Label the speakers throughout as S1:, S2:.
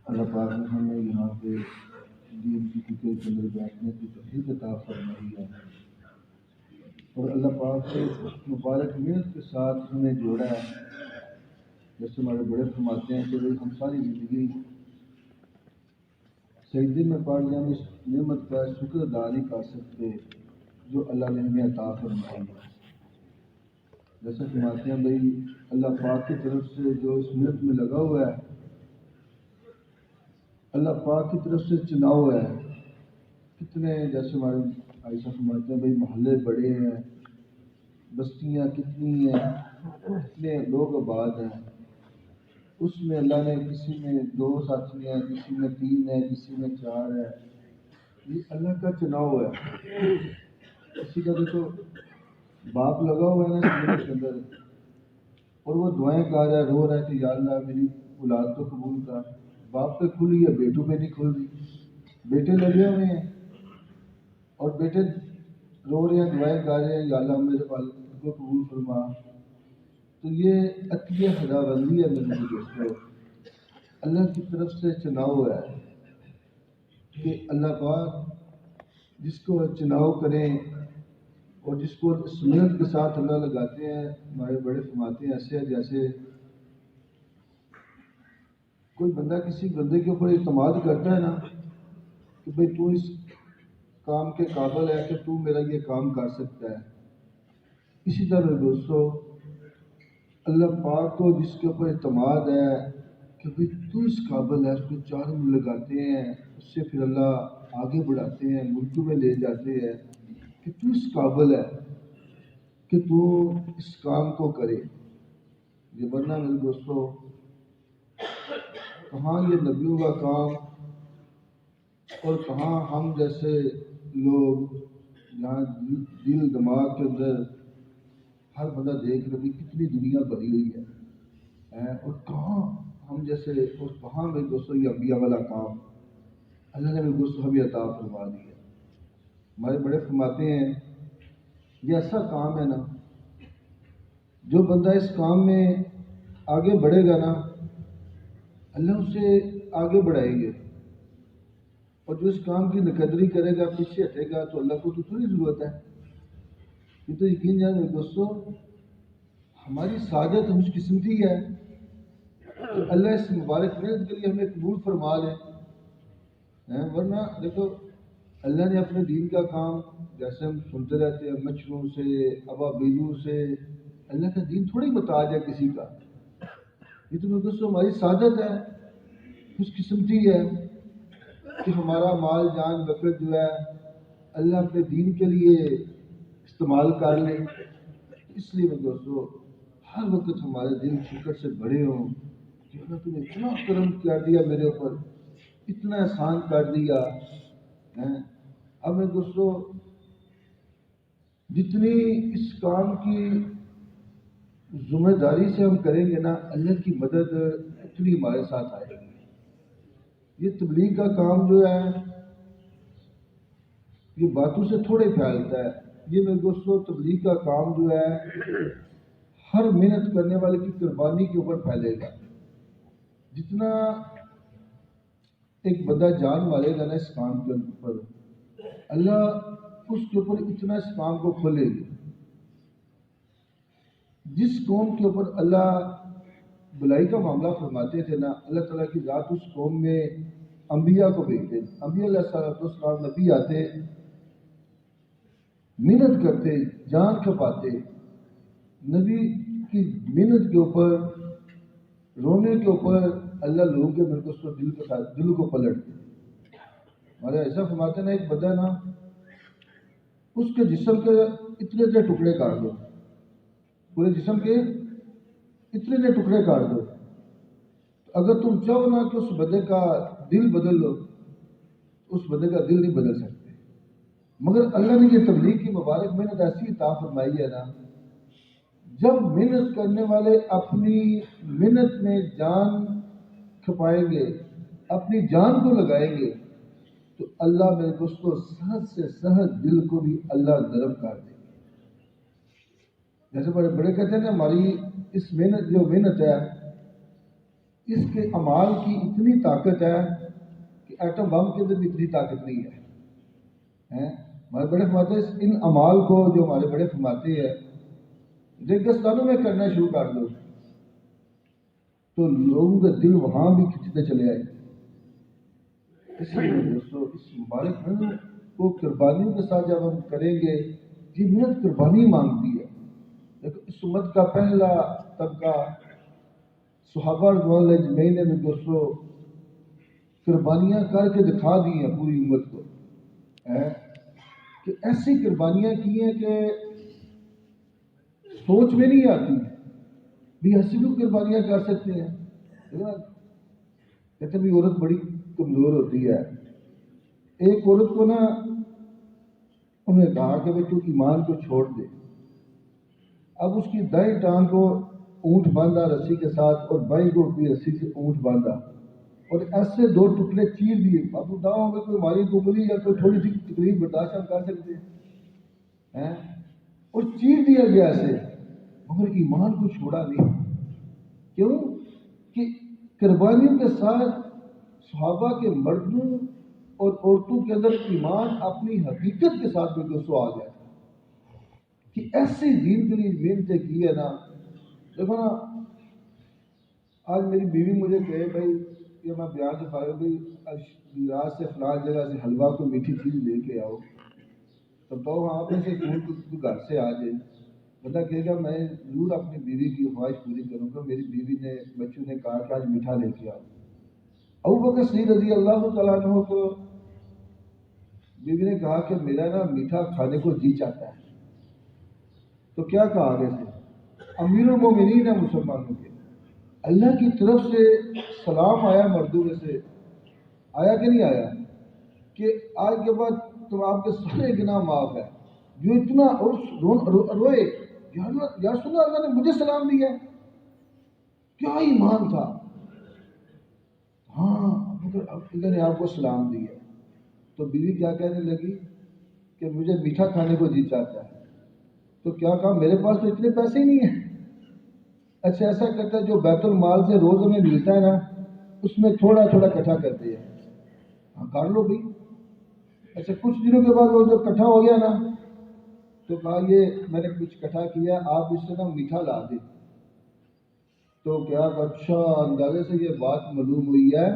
S1: اللہ پاک نے ہمیں یہاں پہ دین کی فکر کے اندر بیٹھنے کی توفیق عطا فرمائی ہے، اور اللہ پاک کے مبارک نیت کے ساتھ ہمیں جوڑا ہے۔ جیسے ہمارے بڑے فرماتے ہیں کہ بھائی ہم ساری زندگی سجدے میں پڑ جائیں، اس نعمت کا شکر ادا نہیں کر سکتے جو اللہ نے ہمیں عطا فرمائی ہے۔ جیسے فرماتے ہیں بھائی اللہ پاک کی طرف سے جو اس نیت میں لگا ہوا ہے، اللہ پاک کی طرف سے چناؤ ہے۔ کتنے جیسے ہمارے عائشہ فرماتے ہیں بھائی محلے بڑے ہیں، بستیاں کتنی ہیں، کتنے لوگ آباد ہیں، اس میں اللہ نے کسی میں 2 ساتھی ہیں، کسی میں 3 ہیں، کسی میں 4 ہے۔ یہ اللہ کا چناؤ ہے۔ کسی کا دیکھو باپ لگا ہوا ہے نا اس کے اندر، اور وہ دعائیں کہا رہا ہے، رو رہا ہے کہ یا اللہ میری اولاد کو قبول کر۔ باپ پہ کھلی ہے، بیٹوں پہ نہیں کھل رہی۔ بیٹے لگے ہوئے ہیں اور بیٹے رو رہے ہیں، دعائیں کہہ رہے ہیں یا اللہ میرے والد کو قبول فرما۔ تو یہ عطیہ خداوندی ہے میرے دوستو، اللہ کی طرف سے چناؤ ہے کہ اللہ پاک جس کو چناؤ کریں اور جس کو سنت کے ساتھ اللہ لگاتے ہیں۔ ہمارے بڑے فرماتے ہیں ایسے جیسے کوئی بندہ کسی بندے کے اوپر اعتماد کرتا ہے نا کہ بھئی تو اس کام کے قابل ہے کہ تو میرا یہ کام کر سکتا ہے۔ اسی طرح میرے دوستو اللہ پاک کو جس کے اوپر اعتماد ہے کہ بھئی تو اس قابل ہے، اس کو چاروں لگاتے ہیں، اس سے پھر اللہ آگے بڑھاتے ہیں، ملکوں میں لے جاتے ہیں کہ تو اس قابل ہے کہ تو اس کام کو کرے۔ یہ ورنہ میرے دوستو کہاں یہ نبیوں کا کام اور کہاں ہم جیسے لوگ جہاں دل دماغ کے اندر ہر بندہ دیکھ رہے کتنی دنیا بھری ہوئی ہے، اور کہاں ہم جیسے اور کہاں میرے دوستوں یہ انبیاء والا کام اللہ نے میرے دوستوں ہمیں عطا فرما دیا۔ ہمارے بڑے فرماتے ہیں یہ ایسا کام ہے نا، جو بندہ اس کام میں آگے بڑھے گا نا اللہ اسے آگے بڑھائیں گے، اور جو اس کام کی نقدری کرے گا، پیچھے ہٹے گا، تو اللہ کو تو تھوڑی ضرورت ہے۔ یہ تو یقین جانے میرے دوستوں ہماری سعادت خوش قسمتی ہے کہ اللہ اس مبارک محنت کے لیے ہمیں قبول فرما لے۔ ورنہ دیکھو اللہ نے اپنے دین کا کام جیسے ہم سنتے رہتے ہیں مچھروں سے ابابیلوں سے، اللہ کا دین تھوڑی محتاج ہے کسی کا۔ یہ تو میرے دوستوں ہماری سعادت ہے، خوش قسمتی ہے کہ ہمارا مال جان وقت جو ہے اللہ اپنے دین کے لیے استعمال کر لے۔ اس لیے میرے دوستو ہر وقت ہمارے دل شکر سے بھرے ہوں کہ اللہ تم نے اتنا کرم کر دیا میرے اوپر، اتنا احسان کر دیا۔ اب میرے دوستو جتنی اس کام کی ذمہ داری سے ہم کریں گے نا اللہ کی مدد اتنی ہمارے ساتھ آئے گی۔ یہ تبلیغ کا کام جو ہے یہ باتوں سے تھوڑے پھیلتا ہے، یہ میرے دوستو تبلیغ کا کام جو ہے ہر محنت کرنے والے کی قربانی کے اوپر پھیلے گا۔ جتنا ایک بندہ جان مارے گا نا اس کام کے اوپر، اللہ اس کے اوپر اتنا اس کام کو کھولے گی۔ جس قوم کے اوپر اللہ بلائی کا معاملہ فرماتے تھے نا، اللہ تعالیٰ کی ذات اس قوم میں انبیاء کو بھیجتے، انبیاء علیہ السلام نبی آتے، محنت کرتے، جان کھپاتے، نبی کی محنت کے اوپر رونے کے اوپر اللہ لوگوں کے میرے کو دل کے ساتھ دل کو پلٹتے۔ ہمارے ایسا فرماتے نا ایک بندہ نا اس کے جسم کے اتنے ٹکڑے کاٹ دو، پورے جسم کے اتنے ٹکڑے کاٹ دو، اگر تم چاہو نا کہ اس بندے کا دل بدل لو، اس بندے کا دل نہیں بدل سکتے۔ مگر اللہ نے یہ تبلیغ کی مبارک محنت ایسی عطا فرمائی ہے نا، جب محنت کرنے والے اپنی محنت میں جان کھپائیں گے، اپنی جان کو لگائیں گے، تو اللہ میرے دوستوں سہج سے سہج دل کو بھی اللہ نرم کر دے گا۔ جیسے بڑے بڑے کہتے ہیں نا ہماری اس محنت جو محنت ہے اس کے اعمال کی اتنی طاقت ہے کہ ایٹم بم کے اندر بھی اتنی طاقت نہیں ہے. ہمارے بڑے فرماتے ہیں ان اعمال کو جو ہمارے بڑے فرماتے ہیں ریگستانوں میں کرنا شروع کر دو تو لوگوں کا دل وہاں بھی کھنچتے چلے آئے. اس لیے دوستو اس مبارک دن کو قربانیوں کے ساتھ جب ہم کریں گے یہ محنت قربانی مانگتی ہے. دیکھو اس امت کا پہلا طبقہ صحابہ رضوان اللہ اجمعین نے دوستو قربانیاں کر کے دکھا دی ہیں پوری امت کو کہ ایسی قربانیاں کی ہیں کہ سوچ میں نہیں آتی بھی ایسی بھی قربانیاں کر سکتے ہیں. کہتے بھی عورت بڑی کمزور ہوتی ہے. ایک عورت کو نا انہوں نے کہا کہ تو ایمان کو چھوڑ دے. اب اس کی دائیں ٹانگ کو اونٹ باندھا رسی کے ساتھ اور بائیں کو بھی رسی سے اونٹ باندھا اور ایسے دو ٹکڑے چیر دیے. اب داؤں میں کوئی ہماری گملی یا کوئی تھوڑی سی تکلیف برداشت ہم کر سکتے ہیں اور چیر دیا گیا ایسے مگر ایمان کو چھوڑا نہیں. کیوں کہ قربانیوں کے ساتھ صحابہ کے مردوں اور عورتوں کے اندر ایمان اپنی حقیقت کے ساتھ میں دوستوں آ گیا کہ ایسی دین کے لیے محنتیں کی ہے نا. دیکھو نا آج میری بیوی مجھے کہے بھائی یہ میں بیان سے فارغ بھی رات سے فلاں جگہ سے حلوہ کو میٹھی چیز لے کے آؤ تو بہو آپ میں سے کوئی گھر سے آ جائے بندہ کہے گا میں ضرور اپنی بیوی کی خواہش پوری کروں گا. میری بیوی نے بچوں نے کہا کہ آج میٹھا لے کے آؤ. ابو بکر صدیق رضی اللہ تعالیٰ عنہ کو بیوی نے کہا کہ میرا نا میٹھا کھانے کو جی چاہتا ہے. تو کیا کہا آگے سے امیر المومنین ہے مسلمانوں کے اللہ کی طرف سے سلام آیا مردوں میں سے آیا کہ نہیں آیا کہ آج کے بعد تو آپ کے سارے گناہ معاف ہے. جو اتنا روئے یا سنا اللہ نے مجھے سلام دیا کیا ایمان تھا. ہاں اللہ نے آپ کو سلام دیا. تو بیوی کیا کہنے لگی کہ مجھے میٹھا کھانے کو جی چاہتا ہے. تو کیا کہا میرے پاس تو اتنے پیسے ہی نہیں ہیں. اچھا ایسا کرتا ہے جو بیت المال سے روز ہمیں ملتا ہے نا اس میں تھوڑا تھوڑا اکٹھا کرتے ہیں. ہاں کر لو بھائی. اچھا کچھ دنوں کے بعد وہ جو اکٹھا ہو گیا نا تو کہا یہ میں نے کچھ اکٹھا کیا آپ اس سے نا میٹھا لا دیں. تو کیا اچھا اندازے سے یہ بات معلوم ہوئی ہے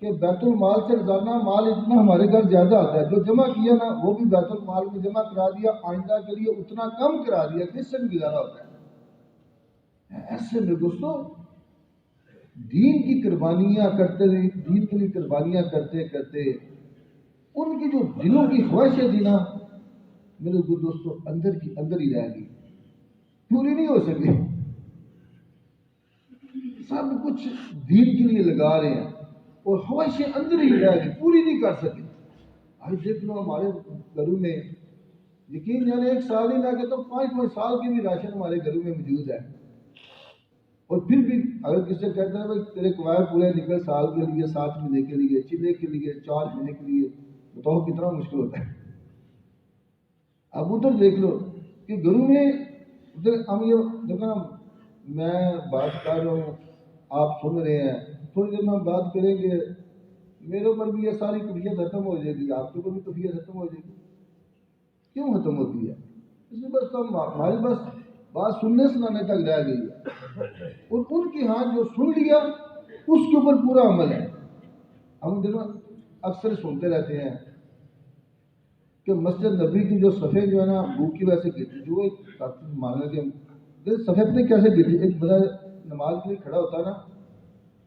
S1: کہ بیت المال سے روزانہ مال اتنا ہمارے گھر زیادہ آتا ہے جو جمع کیا نا وہ بھی بیت المال میں جمع کرا دیا آئندہ کے لیے اتنا کم کرا دیا کس سے بھی گزارا ہوتا ہے. ایسے میں دوستو دین کی قربانیاں کرتے دین کے لیے قربانیاں کرتے کرتے ان کی جو دلوں کی خواہشیں تھی نا میرے دوستو اندر کی اندر ہی رہ گئی پوری نہیں ہو سکی. سب کچھ دین کے لیے لگا رہے ہیں اور خواہشیں اندر ہی رہ گئی پوری نہیں کر سکے. آج دیکھ لو ہمارے گھروں میں یقین یعنی ایک سال ہی لگے تو 5 سال کی بھی راشن ہمارے گھروں میں موجود ہے. اور پھر بھی اگر کسی سے کہتے ہیں بھائی تیرے کوائر پورے نکل سال کے لیے 7 مہینے کے لیے چلے کے لیے 4 مہینے کے لیے بتاؤ کتنا مشکل ہوتا ہے. اب ادھر دیکھ لو کہ گھروں میں ادھر ہم یہ دیکھو نا میں بات کر رہا ہوں آپ سن رہے ہیں تھوڑی دیر میں ہم بات کریں گے میرے اوپر بھی یہ ساری کفیت ختم ہو جائے گی آپ کے اوپر بھی کفیت ختم ہو جائے گی. کیوں ختم ہوتی ہے اس لیے بس ہماری بس بات سننے سنانے تک رہ گئی ہے اور ان کے ہاں جو سن لیا اس کے اوپر پورا عمل ہے. ہم دیکھو اکثر سنتے رہتے ہیں کہ مسجد نبی کی جو صفحے جو ہے نا بھوک کی وجہ سے گرتی جو ایک مانا کہ صفحے پہ کیسے گرتی ایک بڑا نماز کے لیے کھڑا ہوتا نا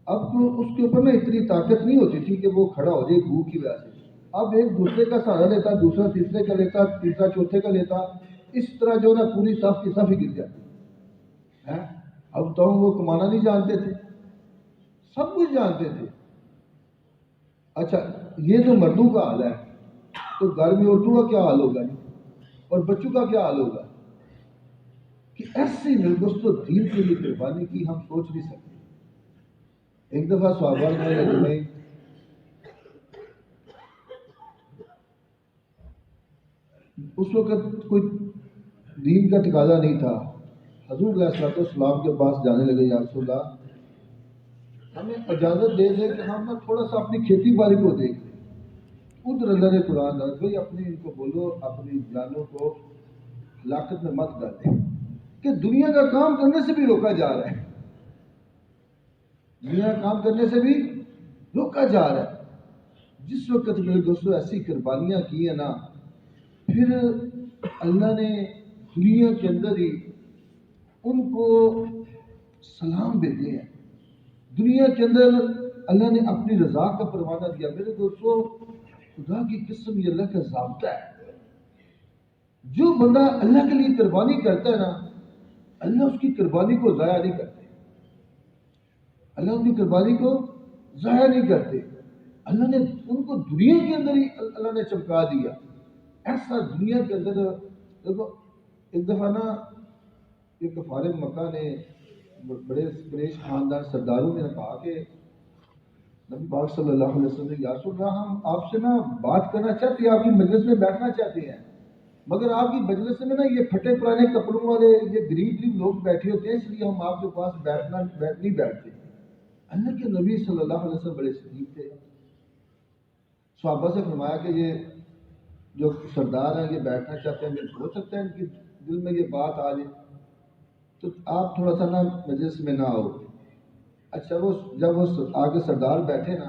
S1: اب تو اس کے اوپر نا اتنی طاقت نہیں ہوتی تھی کہ وہ کھڑا ہو جائے بھوک کی وجہ سے. اب ایک دوسرے کا سہارا لیتا دوسرا تیسرے کا لیتا تیسرا چوتھے کا لیتا اس طرح جو نا پوری صف کی صف ہی گر جاتی. اب تو وہ کمانا نہیں جانتے تھے سب کچھ جانتے تھے. اچھا یہ جو مردوں کا حال ہے تو گھر میں عورتوں کا کیا حال ہوگا اور بچوں کا کیا حال ہوگا کہ ایسی دوستوں دین کے لیے قربانی کی ہم سوچ نہیں سکتے. ایک دفعہ صحابہ میں اس وقت کوئی دین کا تقاضا نہیں تھا. حضور علیہ الصلوۃ والسلام کے پاس جانے لگے یا رسول اللہ ہمیں اجازت دے دے کہ ہم نا تھوڑا سا اپنی کھیتی باڑی کو دیکھ لیں. ادھر اللہ نے قرآن ڈال بھائی اپنی ان کو بولو اپنی جانوں کو ہلاکت میں مت ڈالے کہ دنیا کا کام کرنے سے بھی روکا جا رہا ہے. دنیا کا کام کرنے سے بھی روکا جا رہا ہے. جس وقت میرے دوستوں ایسی قربانیاں کی ہیں نا، پھر اللہ نے دنیا کے اندر ہی ان کو سلام بھیجے ہیں. دنیا کے اندر اللہ نے اپنی رضا کا پروانہ دیا. میرے دوستوں خدا کی قسم یہ اللہ کا ضابطہ ہے. جو بندہ اللہ کے لیے قربانی کرتا ہے نا، اللہ اس کی قربانی کو ضائع نہیں کرتے. اللہ ان کی قربانی کو ضائع نہیں کرتے. اللہ نے ان کو دنیا کے اندر ہی اللہ نے چمکا دیا. ایسا دنیا کے اندر دیکھو، ایک دفعہ نا ایک کفار مکہ نے بڑے قریش خاندان سرداروں نے کہا کہ نبی پاک صلی اللہ علیہ وسلم یا رسول اللہ، ہم آپ سے نا بات کرنا چاہتے ہیں، آپ کی مجلس میں بیٹھنا چاہتے ہیں، مگر آپ کی مجلس میں نا یہ پھٹے پرانے کپڑوں والے یہ غریب غریب لوگ بیٹھے ہوتے ہیں، اس لیے ہم آپ کے پاس نہیں بیٹھتے. اللہ کے نبی صلی اللہ علیہ وسلم بڑے شدید تھے. صحابہ سے فرمایا کہ یہ جو سردار ہیں یہ بیٹھنا چاہتے ہیں، ہو سکتا ہے ان کی دل میں یہ بات آ جائے، تو آپ تھوڑا سا نا مجلس میں نہ آؤ. اچھا وہ جب وہ آگے سردار بیٹھے نا،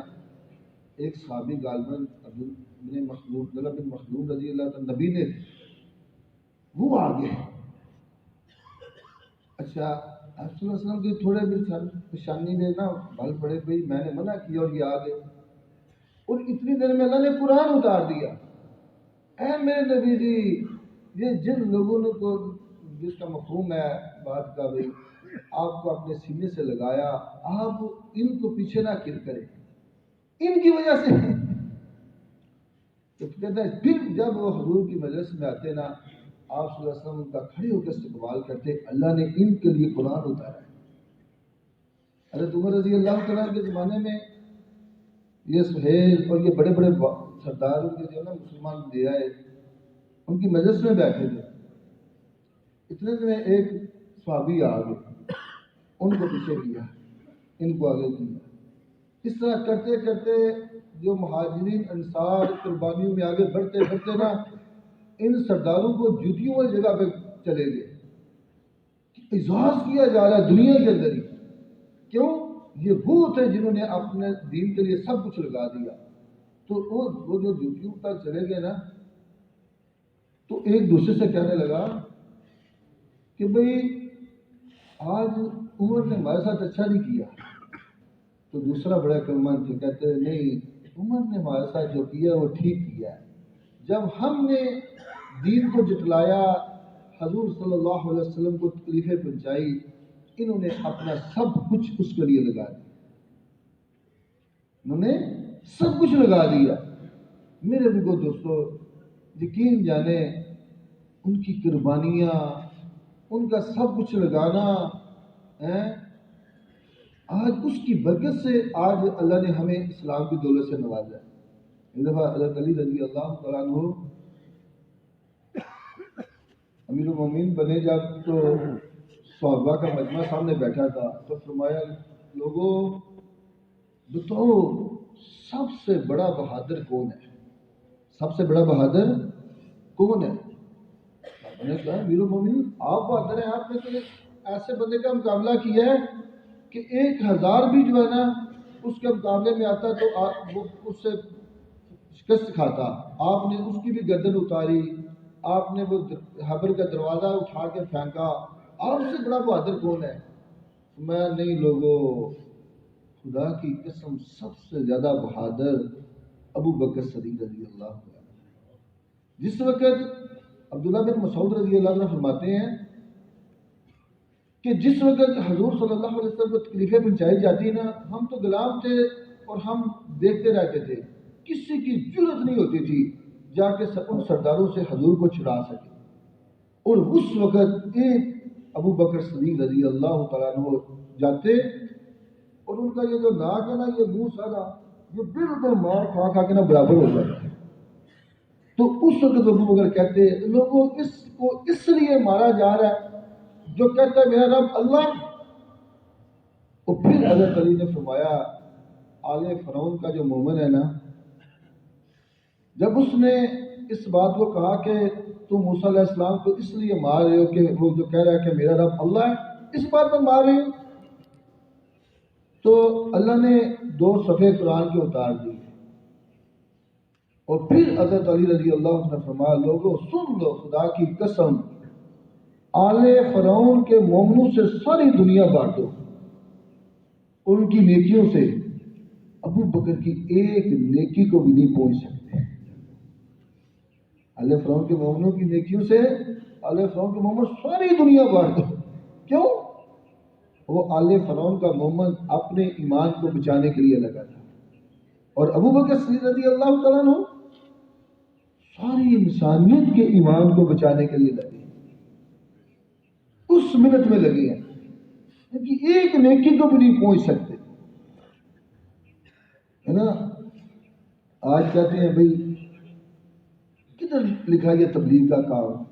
S1: ایک صحابی غالباً بن مخدوم رضی اللہ عنہ نبی نے وہ آگے. اچھا آپ صلی اللہ علیہ وسلم کی تھوڑے بھی پریشانی میں نا بھل پڑے بھائی میں نے منع کیا اور یہ آگے، اور اتنی دیر میں اللہ نے قرآن اتار دیا. اے میرے نبی جی، یہ جن لوگوں نے کو جس کا مفہوم ہے بات کا بھائی آپ کو اپنے سینے سے لگایا، آپ ان کو پیچھے نہ کریں ان کی وجہ سے. تو کہتا ہے پھر جب وہ حضور کی مجلس میں آتے نا، آپ صلی اللہ علیہ وسلم کا کھڑے ہو کے استقبال کرتے. اللہ نے ان کے لیے قرآن اتارا ہے. حضرت عمر رضی اللہ تعالیٰ کے زمانے میں یہ سہیل اور یہ بڑے بڑے سرداروں کے جو نا مسلمان لے آئے، ان کی مجلس میں بیٹھے تھے. اتنے میں ایک صحابی آ گئے، ان کو پیچھے کیا، ان کو آگے کیا. اس طرح کرتے کرتے جو مہاجرین انصار قربانیوں میں آگے بڑھتے بڑھتے نا ان سرداروں کو جوتیوں والی جگہ پہ چلے گئے. اعزاز کیا جا رہا ہے دنیا کے اندر ہی. کیوں؟ یہ وہ تھے جنہوں نے اپنے دین کے لیے سب کچھ لگا دیا. تو وہ جو جوتیوں تک چلے گئے نا، تو ایک دوسرے سے کہنے لگا کہ بھئی آج عمر نے ہمارے ساتھ اچھا نہیں کیا. تو دوسرا بڑا کلمہ جو کہتے ہیں نہیں، عمر نے ہمارے ساتھ جو کیا وہ ٹھیک کیا ہے. جب ہم نے دین کو جٹلایا، حضور صلی اللہ علیہ وسلم کو تکلیفیں پہنچائی، انہوں نے اپنا سب کچھ اس کے لیے لگا دیا. انہوں نے سب کچھ لگا دیا. میرے بھی کو دوستو یقین جانے ان کی قربانیاں، ان کا سب کچھ لگانا آج اس کی برکت سے آج اللہ نے ہمیں اسلام کی دولت سے نوازا ہے. ایک دفعہ حضرت علی رضی اللہ تعالیٰ عنہ امیر المومنین بنے جب تو صحابہ کا مجمع سامنے بیٹھا تھا، تو فرمایا لوگوں بتاؤ سب سے بڑا بہادر کون ہے؟ سب سے بڑا بہادر کون ہے؟ میں نے کہا امیر المومنین آپ بہادر ہیں، آپ نے تو ایسے بندے کا مقابلہ کیا ہے کہ 1000 بھی جو ہے نا اس کے مقابلے میں آتا تو وہ اس سے شکست کھاتا. آپ نے اس کی بھی گردن اتاری، آپ نے وہ حبر کا دروازہ اٹھا کے پھینکا. آپ سے بڑا بہادر کون ہے؟ میں نہیں لوگوں، خدا کی قسم سب سے زیادہ بہادر ابو بکر صدیق رضی اللہ عنہ. جس وقت عبداللہ بن مسعود رضی اللہ عنہ فرماتے ہیں کہ جس وقت حضور صلی اللہ علیہ وسلم کو تکلیفیں پہنچائی جاتی نا، ہم تو غلام تھے اور ہم دیکھتے رہتے تھے. کسی کی جرت نہیں ہوتی تھی جا کے ان سرداروں سے حضور کو چھڑا سکے. اور اس وقت ایک ابو بکر صدیق رضی اللہ تعالیٰ عنہ جاتے اور ان کا یہ جو ناک ہے نا، یہ منہ سارا یہ بالکل مار کھا کھا کے نا برابر ہو جاتا ہے. تو اس وقت ابو بکر کہتے لوگوں اس کو اس لیے مارا جا رہا ہے جو کہتا ہے میرا رب اللہ، اور پھر حضرت علی نے فرمایا آل فرعون کا جو مومن ہے نا، جب اس نے اس بات کو کہا کہ تم موسیٰ علیہ السلام کو اس لیے مار رہے ہو کہ وہ جو کہہ رہا ہے کہ میرا رب اللہ ہے، اس بات پر مار رہے ہو، تو اللہ نے 2 صفحے قرآن کے اتار دیے، اور پھر حضرت علی رضی اللہ عنہ نے فرمایا لوگوں سن لو، خدا کی قسم آل فرعون کے مومنوں سے ساری دنیا بانٹو، ان کی نیکیوں سے ابو بکر کی ایک نیکی کو بھی نہیں پہنچ سکتے۔ آل فرعون کے مومنوں کی نیکیوں سے آل فرعون کے مومن ساری دنیا بانٹ دو۔ کیوں؟ وہ آل فرعون کا مومن اپنے ایمان کو بچانے کے لیے لگا تھا، اور ابو بکر صدیق رضی اللہ تعالیٰ عنہ ساری انسانیت کے ایمان کو بچانے کے لیے لگے، اس منٹ میں لگے ہیں کہ ایک نیکی کو بھی نہیں پہنچ سکتے، ہے نا۔ آج کہتے ہیں بھئی کدھر لکھا یہ تبلیغ کا کام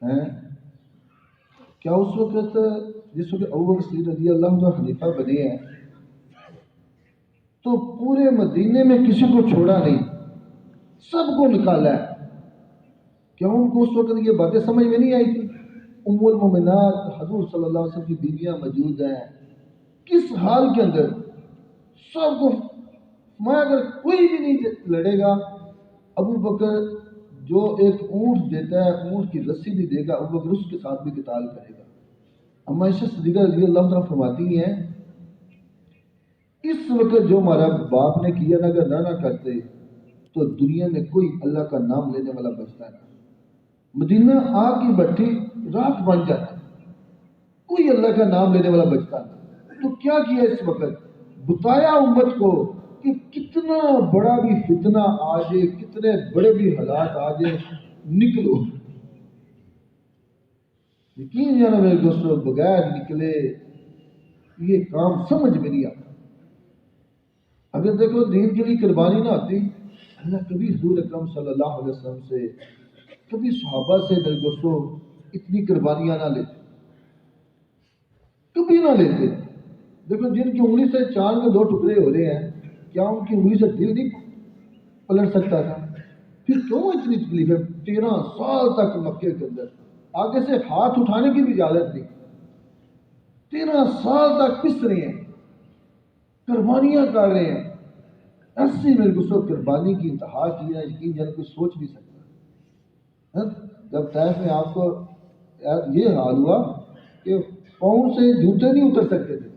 S1: ہے؟ کیا اس وقت جس وقت ابو بکر صدیق رضی اللہ عنہ خلیفہ بنے ہیں تو پورے مدینے میں کسی کو چھوڑا نہیں، سب کو نکالا ہے؟ کیا ان کو اس وقت یہ باتیں سمجھ میں نہیں آئی تھی؟ ام المومنات حضور صلی اللہ علیہ وسلم کی بیویاں موجود ہیں، کس حال کے اندر سب کو میں اگر کوئی بھی نہیں لڑے گا، ابو بکر جو ایک اونٹ دیتا ہے اونٹ کی رسی بھی دے گا، ابو بکر اس کے ساتھ بھی قتال کرے گا۔ اما عائشہ صدیقہ رضی اللہ عنہ فرماتی ہیں اس وقت جو ہمارا باپ نے کیا نا، اگر نہ کرتے تو دنیا میں کوئی اللہ کا نام لینے والا بچتا ہے، مدینہ آگ کی بھٹی راکھ بن جاتا، کوئی اللہ کا نام لینے والا بچتا نہیں۔ تو کیا کیا اس وقت؟ بتایا امت کو کہ کتنا بڑا بھی فتنہ آ جائے، کتنے بڑے بھی حالات آ جائے، نکلو۔ یقین جانا میرے دوستوں، بغیر نکلے یہ کام سمجھ میں نہیں آتا۔ اگر دیکھو دین کے لیے قربانی نہ ہوتی، اللہ کبھی حضور اکرم صلی اللہ علیہ وسلم سے، کبھی صحابہ سے میرے دوستوں اتنی قربانیاں نہ لیتے، کبھی نہ لیتے۔ دیکھو جن کی انگلی سے چاند کے 2 ٹکڑے ہو رہے ہیں، کیا ان کی انگلی سے دل نہیں پلٹ سکتا تھا؟ پھر کیوں اتنی تکلیف ہے؟ 13 سال تک مکے کے اندر آگے سے ہاتھ اٹھانے کی بھی اجازت نہیں، 13 سال تک پس رہے ہیں، قربانیاں کر رہے ہیں۔ ایسی میرے کو قربانی کی انتہا کی ہے، یقین جانا کوئی سوچ نہیں سکتا۔ جب طائف میں آپ کو یہ حال ہوا کہ پاؤں سے جوتے نہیں اتر سکتے تھے،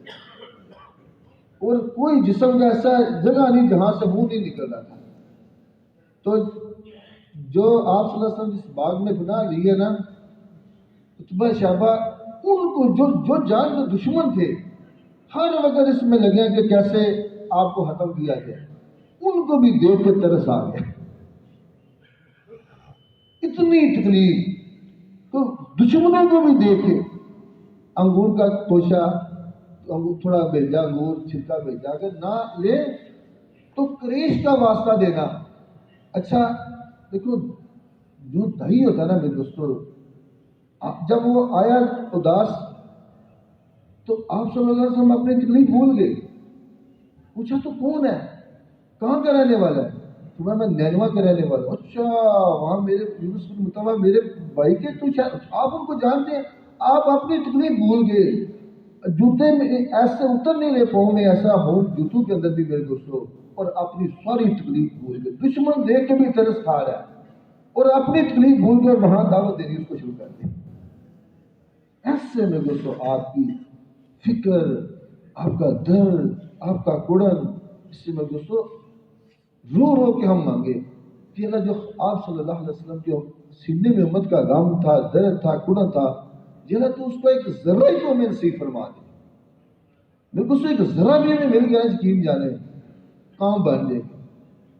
S1: اور کوئی جسم کا ایسا جگہ نہیں جہاں سے منہ نہیں نکل رہا تھا، تو جو آپ صلی اللہ علیہ وسلم جس باغ میں گناہ لیے نا، اتبا شعبہ ان کو جو جان کے دشمن تھے ہر وقت اس میں لگے کہ کیسے آپ کو ختم کیا جائے، ان کو بھی دیکھ کے ترس آ گیا، اتنی تکلیف۔ تو دشمنوں کو بھی دیکھ کے انگور کا توشہ تھوڑا بھیجا، انگور چھلکا بھیجا، اگر نہ لے تو کریش کا واسطہ دینا۔ اچھا دیکھو جو دہی ہوتا ہے نا میرے دوستوں، جب وہ آیا اداس تو آپ صلی اللہ علیہ وسلم اپنی تکلیف بھول گئے، پوچھا تو کون ہے، کہاں کا رہنے والا ہے؟ تو میں نینوا کا رہنے والا ہوں۔ اچھا وہاں میرے یونس بن مطیع میرے بھائی کے، تو آپ ان کو جانتے ہیں، آپ اپنی تکلیف بھول گئے، جوتے میں ایسے اتر نہیں رہے، پاؤں میں ایسا ہو جوتوں کے اندر بھی میرے دوستوں، اور اپنی ساری تکلیف بھول گئے، دشمن دیکھ کے بھی ترس کھا رہا ہے اور اپنی تکلیف بھول کر وہاں دعوت دینی اس کو شروع کر دی۔ ایسے میں دوستوں آپ کی فکر، آپ کا درد، آپ کا کڑن، اس سے میں دوستوں رو رو کے ہم مانگے کہ اللہ جو آپ صلی اللہ علیہ وسلم جو سینے میں امت کا غم تھا، درد تھا، کڑن تھا، اللہ تو اس کو ایک ذرہ ہی تو ہمیں نصیب فرما دے، میرے کو ایک ذرہ بھی ہمیں مل گیا، یقین جانے کام بن جائے۔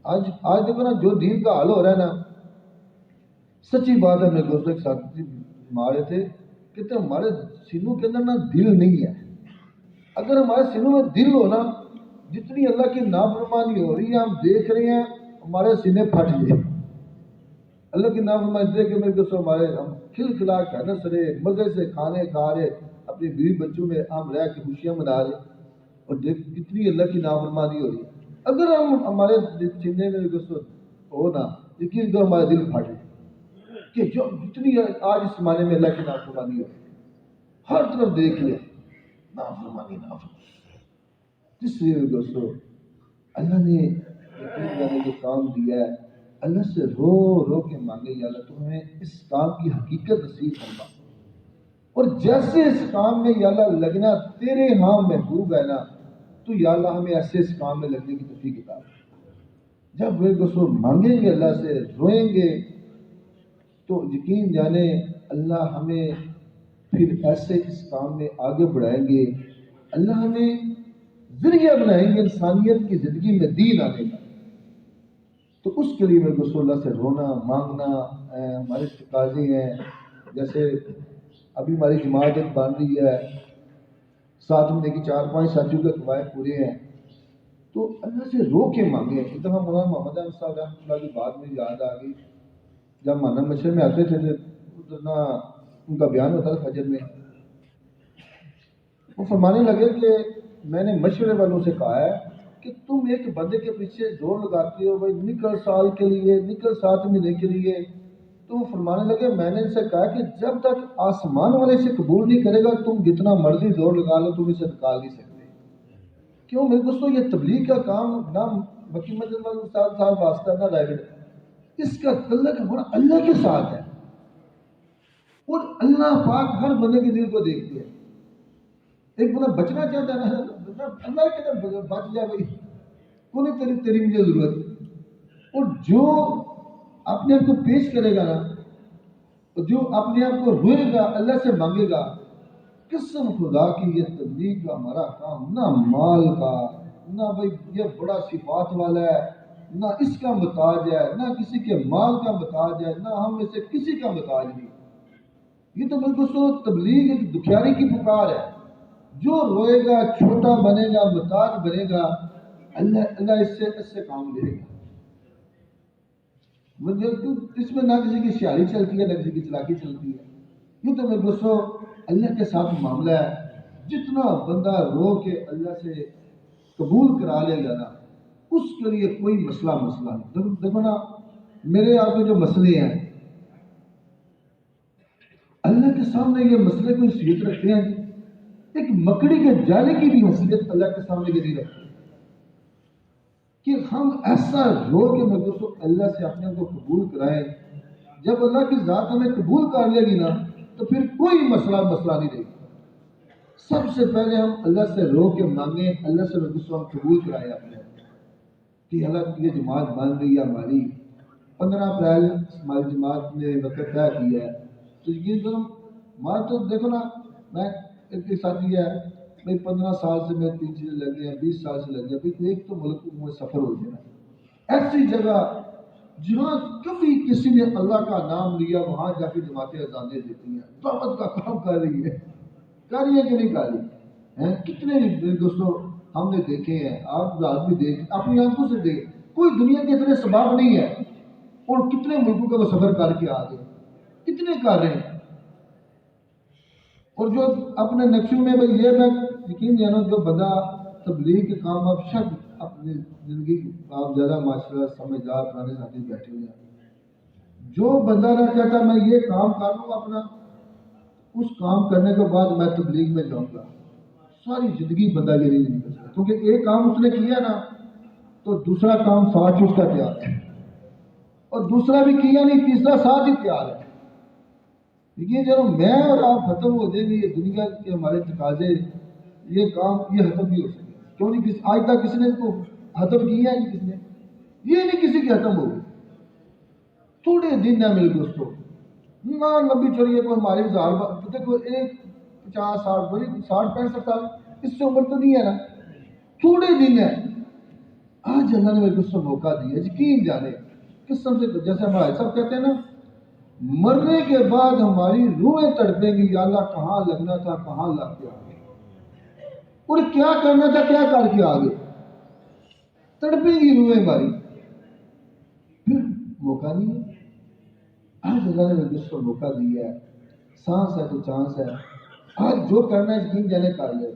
S1: آج دیکھو نا جو دین کا حال ہو رہا ہے نا، سچی بات ہے میرے دوستوں، ایک ساتھی ہمارے تھے، کہتے ہمارے سینوں کے اندر نا دل نہیں ہے، اگر ہمارے سینوں میں دل ہو نا، جتنی اللہ کی نافرمانی ہو رہی ہے ہم دیکھ رہے ہیں، ہمارے سینے پھٹ جائے۔ اللہ کی نافرمانی دیکھ کے میرے دوستوں ہمارے ہم کھل کھلا کے ہنس رہے، مزے سے کھانے کھا رہے، اپنی بیوی بچوں میں ہم رہ کے خوشیاں منا رہے، اور دیکھ کتنی اللہ کی نافرمانی ہو رہی ہے. اگر ہم ہمارے سینے میں ہو نا یقین کرو ہمارا دل پھٹ جائے کہ جو جتنی آج اس زمانے میں اللہ کی نافرمانی ہو رہی ہے ہر طرف دیکھ لیا نافرمانی نافرمانی. جس لیے دوستو اللہ نے یقین جانے جو کام دیا ہے اللہ سے رو رو کے مانگے یا اللہ تو ہمیں اس کام کی حقیقت نصیب فرما. اور جیسے اس کام میں یا اللہ لگنا تیرے ہاں محبوب ہے نا تو یا اللہ ہمیں ایسے اس کام میں لگنے کی توفیق عطا. جب وہ دوستو مانگیں گے اللہ سے روئیں گے تو یقین جانے اللہ ہمیں پھر ایسے اس کام میں آگے بڑھائیں گے. اللہ ہمیں ذریعہ بنائیں گے انسانیت کی زندگی میں دین آنے کا. تو اس کے لیے میرے کو اللہ سے رونا مانگنا ہمارے تقاضے ہیں. جیسے ابھی ہماری جماعت ایک بن رہی ہے 7 مہینے کی 4-5 ساتھیوں کے قواعد پورے ہیں تو اللہ سے رو کے مانگے. ایک دفعہ مولانا محمد احمد صاحب رحمۃ اللہ کی بات مجھے یاد آ گئی. جب مانا مشر میں آتے تھے ادھر نہ ان کا بیان ہوتا تھا فجر میں وہ فرمانے لگے کہ میں نے مشورے والوں سے کہا ہے کہ تم ایک بندے کے پیچھے زور لگاتے ہو بھائی نکل سال کے لیے نکل 7 مہینے کے لیے. تو وہ فرمانے لگے میں نے ان سے کہا کہ جب تک آسمان والے سے قبول نہیں کرے گا تم جتنا مرضی زور لگا لو تم اسے نکال نہیں سکتے. کیوں میرے دوستوں یہ تبلیغ کا کام نہ مکی مسجد والے استاد صاحب واسطہ نہ ڈائریکٹ, اس کا تعلق ہمارا اللہ کے ساتھ ہے. اور اللہ پاک ہر بندے کے دل کو دیکھتے ہیں. ایک بندہ بچنا چاہتا ہے نا اللہ کے طرف بچ جائے بھائی کون تیری مجھے ضرورت. اور جو اپنے آپ کو پیش کرے گا نا جو اپنے آپ کو روئے گا اللہ سے مانگے گا قسم خدا کی یہ تبلیغ کا ہمارا کام نہ مال کا نہ بھائی یہ بڑا صفات والا ہے نہ اس کا محتاج ہے نہ کسی کے مال کا محتاج ہے نہ ہم میں سے کسی کا محتاج نہیں. یہ تو بالکل سو تبلیغ ایک دکھیاری کی پکار ہے. جو روئے گا چھوٹا بنے گا محتاج بنے گا اللہ اس سے کام لے گا. اس میں نہ کسی کی سیاہی چلتی ہے نہ کسی کی چلاکی چلتی ہے. یہ تو میرے دوستو اللہ کے ساتھ معاملہ ہے. جتنا بندہ رو کے اللہ سے قبول کرا لے گا نا اس کے لیے کوئی مسئلہ نہیں. دیکھو نا میرے آپ کے جو مسئلے ہیں اللہ کے سامنے یہ مسئلے کو حیثیت رکھتے ہیں. ایک مکڑی کے جالے کی بھی حیثیت اللہ کے سامنے یہ نہیں رکھتے کہ ہم ایسا رو کے مجلسوں اللہ سے اپنے کو قبول کرائیں. جب اللہ کی ذات ہمیں قبول کر لے گی نا تو پھر کوئی مسئلہ نہیں رہے گا. سب سے پہلے ہم اللہ سے رو کے مانگیں اللہ سے مجلسوں ہم قبول کرائیں اپنے کہ اللہ یہ جماعت بن رہی ہے ہماری 15 اپریل ہماری جماعت نے وقت طے کیا ہے. تو یہ جو ہمارا تو دیکھو نا میں ایک ساتھی ہے بھائی 15 سال سے میں پیچھے لگ گیا 20 سال سے لگ گیا بھائی ایک تو ملک میں سفر ہو گیا. ایسی جگہ جہاں کبھی کسی نے اللہ کا نام لیا وہاں جا کے جماعتیں اذانیں دیتی ہیں دعوت کا کام کر رہی ہے کہ نہیں کر رہی. کتنے دوستوں ہم نے دیکھے ہیں آپ رات بھی دیکھ اپنی آنکھوں سے دیکھ کوئی دنیا کے اتنے سبب نہیں ہے اور کتنے ملکوں کا وہ سفر کر کے آ گئے کتنے کر رہے ہیں. اور جو اپنے نقشوں میں بھائی یہ میں یقین جانو جو بندہ تبلیغ کے کام اب شک اپنی زندگی آپ زیادہ ماشاءاللہ سمجھدار پرانے ساتھی بیٹھے ہوئے ہیں. جو بندہ نہ کہتا میں یہ کام کر لوں اپنا اس کام کرنے کے بعد میں تبلیغ میں جاؤں گا ساری زندگی بندہ یہ نہیں کر سکتا کیونکہ ایک کام اس نے کیا نا تو دوسرا کام ساتھ اس کا تیار ہے اور دوسرا بھی کیا نہیں تیسرا ساتھ ہی تیار ہے. یہ جب میں اور آپ ختم ہو جائیں گے یہ دنیا کے ہمارے تقاضے یہ کام یہ ختم نہیں ہو سکے. کیوں نہیں آج تک کسی نے اس کو ختم کیا ہے کسی نے یہ نہیں کسی کی ختم ہو گئی. تھوڑے دن ہے میرے دوستوں نہ لمبی چوڑی کو ہمارے 1000 دیکھو ایک 50 60 65 سال اس سے عمر تو نہیں ہے نا تھوڑے دن ہے. آج اللہ نے میرے کو موقع دیا یقین جانے قسم سے جیسے ہمارے سب کہتے ہیں نا مرنے کے بعد ہماری روحیں تڑپیں گی یا اللہ کہاں لگنا تھا کہاں لگ کے آگے اور کیا کرنا تھا کیا کر کے آگے تڑپیں گی روحیں ہماری. پھر موقع نہیں ہے. آج اللہ نے میرے کو موقع دیا ہے سانس ہے تو چانس ہے. آج جو کرنا ہے یقین جانے کر لے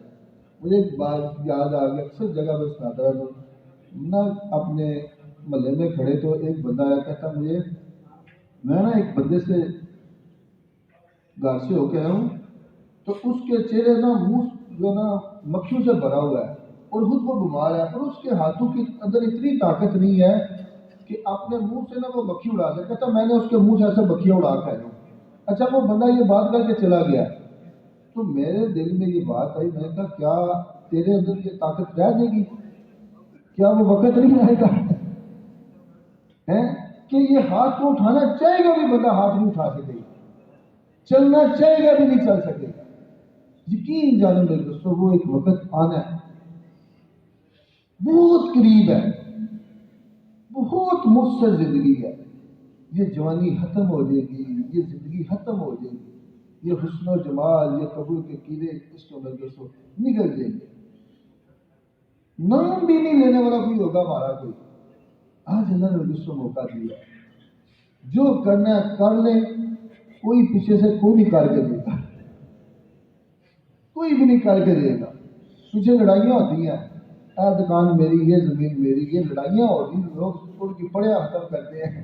S1: مجھے ایک بات یاد آ گئی، اکثر جگہ پہ سناتا رہتا ہوں نہ، اپنے محلے میں کھڑے تو ایک بندہ آیا، کہتا مجھے، میں نا ایک بندے سے گھر سے ہو کے آیا ہوں، تو اس کے چہرے نا منہ جو نا مکھیوں سے بھرا ہوا ہے اور خود وہ بیمار ہے، اور اس کے ہاتھوں کے اندر اتنی طاقت نہیں ہے کہ اپنے منہ سے نا وہ مکھی اڑا سکتا تھا، میں نے اس کے منہ سے ایسے مکھیاں اڑا کے آیا ہوں۔ اچھا وہ بندہ یہ بات کر کے چلا گیا، تو میرے دل میں یہ بات آئی، میں نے کہا کیا تیرے اندر یہ طاقت رہ جائے گی؟ کیا وہ وقت نہیں آئے گا ہیں کہ یہ ہاتھ کو اٹھانا چاہے گا بھی بندہ ہاتھ نہیں اٹھا سکے گا، چلنا چاہے گا بھی نہیں چل سکے گا؟ یقین جانے میرے دوستوں، وہ ایک وقت آنا ہے، بہت قریب ہے، بہت مختصر زندگی ہے، یہ جوانی ختم ہو جائے گی، یہ زندگی ختم ہو جائے گی، یہ حسن و جمال، یہ قبر کے کیڑے اس کو میرے دوستوں نکل جائیں گے، نام بھی نہیں لینے والا کوئی ہوگا ہمارا کوئی۔ آج اللہ نے دوستوں موقع دیا، جو کرنا ہے کر لیں، کوئی پیچھے سے کوئی نہیں کر کے دے گا، کوئی بھی نہیں کر کے دے گا۔ پیچھے لڑائیاں ہوتی ہیں، اے دکان میری، یہ زمین میری، یہ لڑائیاں ہوتی ہیں، لوگ ان کی پڑھیا ختم کرتے ہیں،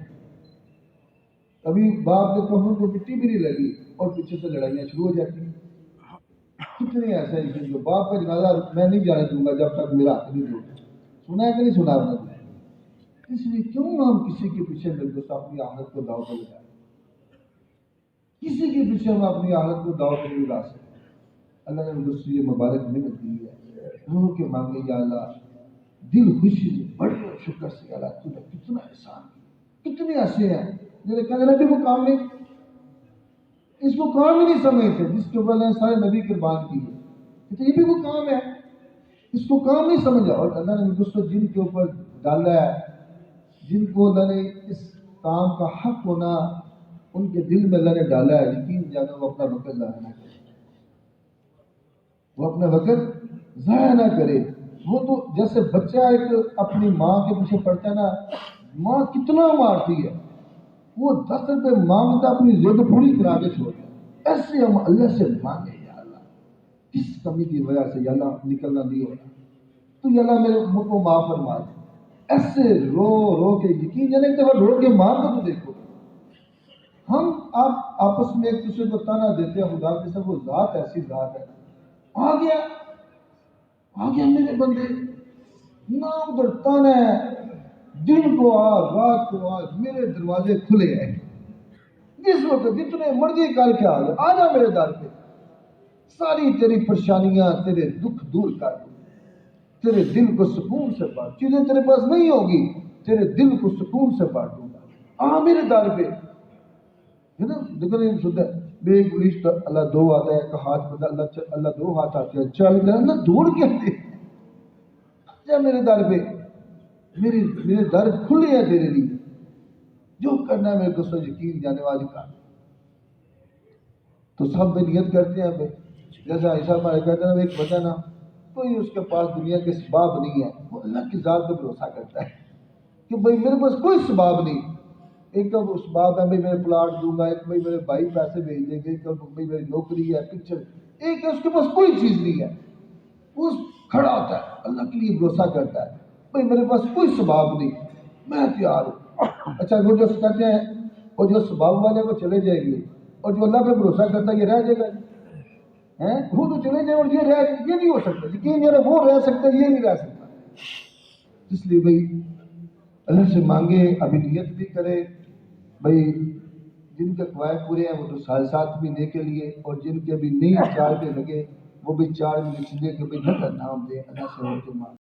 S1: کبھی باپ کے کفن کو مٹی بھی نہیں لگی اور پیچھے سے لڑائیاں شروع ہو جاتی ہیں۔ کتنے ایسے ہیں جو باپ کا جنازہ میں نہیں جانے دوں گا جب تک میرا حق نہیں دو، سنا ہے کہ نہیں سنا آپ نے؟ اس لیے کیوں ہم کسی کے پیچھے میرے دوست اپنی آخرت کو داؤ پہ لگائیں؟ کسی کے پیچھے ہم اپنی آخرت کو داؤ پہ نہیں لگا سکتے۔ اللہ نے دوست یہ مبارک نعمت دی ہے، روح کے مانگے یا اللہ، دل خوشی سے بڑے شکر سے، اللہ تو نے کتنا احسان کیا، کتنے ایسے ہیں میرے کہنے بھی وہ کام نہیں، اس کو کام ہی نہیں سمجھتے جس کے اوپر اللہ نے سارے نبی قربان کیے، تو یہ بھی وہ کام ہے، اس کو کام نہیں سمجھا۔ اور اللہ نے دوستوں جن کے اوپر ڈالا ہے، جن کو اللہ نے اس کام کا حق ہونا ان کے دل میں اللہ نے ڈالا ہے، یقین جانا وہ اپنا وقت ضائع نہ کرے، وہ اپنا وقت ضائع نہ کرے۔ وہ تو جیسے بچہ ایک اپنی ماں کے پیچھے پڑتا ہے نا، ماں کتنا مارتی ہے، وہ 10 روپے مانگتا اپنی ضد پوری کرا کے چھوڑتا ہے، ایسے ہم اللہ سے مانگے یا اللہ کس کمی کی وجہ سے یا اللہ نکلنا نہیں ہو رہا، تو یا اللہ میرے منہ کو معاف فرما دے، ایسے رو رو کے، یقین جانے ایک دفعہ رو کے مانگ تو دیکھو۔ ہم آپ آپس میں ایک دوسرے کو تانا دیتے ہیں، خدا کے سب وہ ذات ایسی ذات ہے، آ گیا میرے بندے، نہ ادھر تانا ہے، دن کو آ رات کو آ، میرے دروازے کھلے ہیں، جس وقت جتنے مرضی کر کے آ جا میرے در پہ، ساری تیری پریشانیاں، تیرے دکھ دور کر دوں، تیرے دل کو سکون سے بھر، چیزیں تیرے پاس نہیں ہوگی، تیرے دل کو سکون سے بھر دوں گا، آ میرے در پہ، ہے نا؟ ذکر نہیں سنتا بے گلیش تو اللہ دو آتا ہے، ایک ہاتھ بندہ اللہ دو ہاتھ آتے ہیں، چل گیا اللہ دوڑ کے آتے، جا میرے در پہ، میرے در کھلے ہیں تیرے لیے، جو کرنا ہے میرے کو سو یقین جانے والی کا۔ تو سب میں نیت کرتے ہیں بھائی، جیسا عائشہ ہمارے کہتے ہیں ایک بندہ نا کوئی اس کے پاس دنیا کے اسباب نہیں ہے، وہ اللہ کی ذات پہ بھروسہ کرتا ہے کہ بھائی میرے پاس کوئی اسباب نہیں، ایک تو اسباب ہے بھائی میں پلاٹ دوں گا، ایک بھائی میرے بھائی پیسے بھیج دیں گے، ایک بھائی میری نوکری ہے، پکچر، ایک اس کے پاس کوئی چیز نہیں ہے، وہ کھڑا ہوتا ہے اللہ کے لیے بھروسہ کرتا ہے، بھائی میرے پاس کوئی سباب نہیں، میں تیار ہوں۔ اچھا وہ جو کہتے ہیں وہ جو سباب والے وہ چلے جائیں گے، اور جو اللہ پہ بھروسہ کرتا ہے یہ رہ جائے گا، وہ تو چلے جائے اور یہ نہیں ہو سکتا، یقین جو ہے وہ رہ سکتا ہے، یہ نہیں رہ سکتا۔ اس لیے بھائی اللہ سے مانگے، ابھی نیت بھی کرے، بھائی جن کے قواعد پورے ہیں وہ تو سال 7 مہینے کے لیے، اور جن کے بھی نہیں 4 کے لگے وہ بھی 4 مہینے چلے کہ بھائی نہ کرنا ہم دے اللہ سے